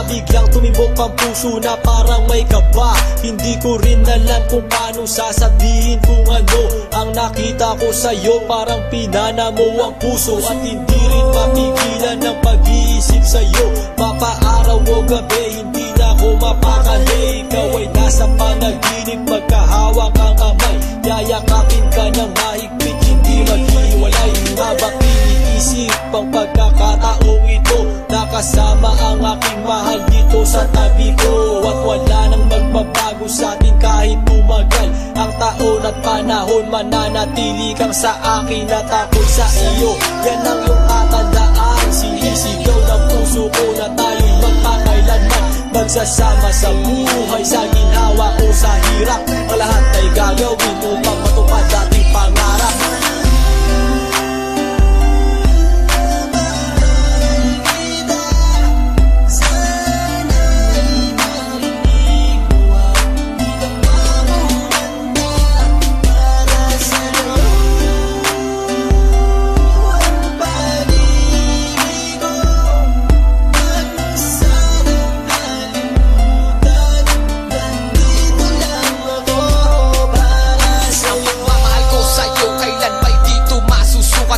Biglang tumibok ang puso na parang may kaba. Hindi ko rin alam kung paano sasabihin kung ano ang nakita ko sa'yo. Parang pinana mo ang puso at hindi rin mapigilan ng pag-iisip sa'yo. Mapaaraw o gabi, hindi na ako mapakali. Ikaw ay nasa panaginip, magkahawak ang kamay. Yayakapin ka ng mahigpit, hindi maghiwalay. Habang iniisip ang pagkakataong ito, nakasama ang aking mahal dito sa tabi ko. At wala nang magbabago sa atin kahit tumagal ang taon at panahon. Mananatili kang sa akin at ako'y sa iyo. Yan ang iyong tatandaan. Sinisigaw ng puso ko na tayo'y magpakailanman magsasama sa buhay, sa ginhawa o sa hirap. Ang lahat ay gagawin upang matupad ating pangarap.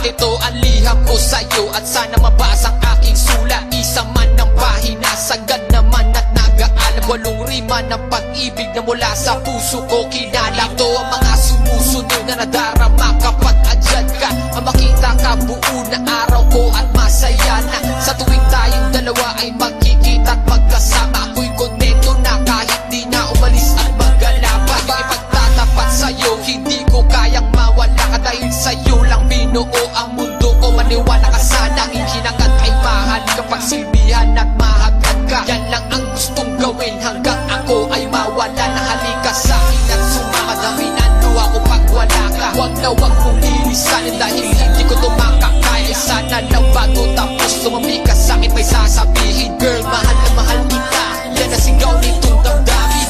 Ito ang liham ko sa'yo at sana mabasa ang aking sula. Isa man ng pahina, sagad naman at nag-aalam. 8 rima ng pag-ibig na mula sa puso ko kinala. Ito ang mga sumusunod na nadarama kapag andyan ka. Ang makita ka buo na araw ko at masaya na. Sa tuwing tayong dalawa ay magkikita at magkasama, ako'y kontento na kahit di na umalis at magalapan. Yung ipagtatapat sa'yo, hindi ko kayang mawala ka dahil sa'yo lang binuo ang mundo ko. Maniwala ka sana, hinangad ay mahal kapag silbihan at mahagad ka. Yan lang ang gustong gawin hanggang ako ay mawala na. Halika sa'kin at sumama na minaluha ko pag wala ka. Huwag na huwag mong ilisanin dahil hindi ko tumakakaya. Sana lang bago tapos tumami ka sa'kin may sasabihin. Girl, mahal na mahal kita, yan ang sigaw nitong damdamin.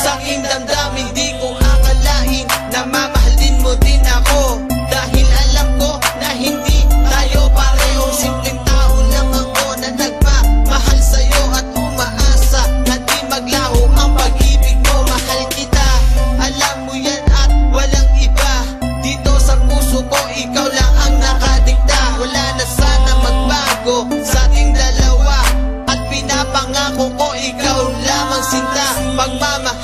Sa aking damdamin, di ko akalain na mamahalin mo din ako. Dahil alam ko na hindi tayo pareho. Simpleng tao lang ako na nagmamahal sa'yo at umaasa na di maglaho ang pag-ibig mo. Mahal kita, alam mo yan at walang iba. Dito sa puso ko, ikaw lang ang nakadikta. Wala na sana magbago sa ating dalawa at pinapangako ko ikaw lamang sinta. Pagmamahal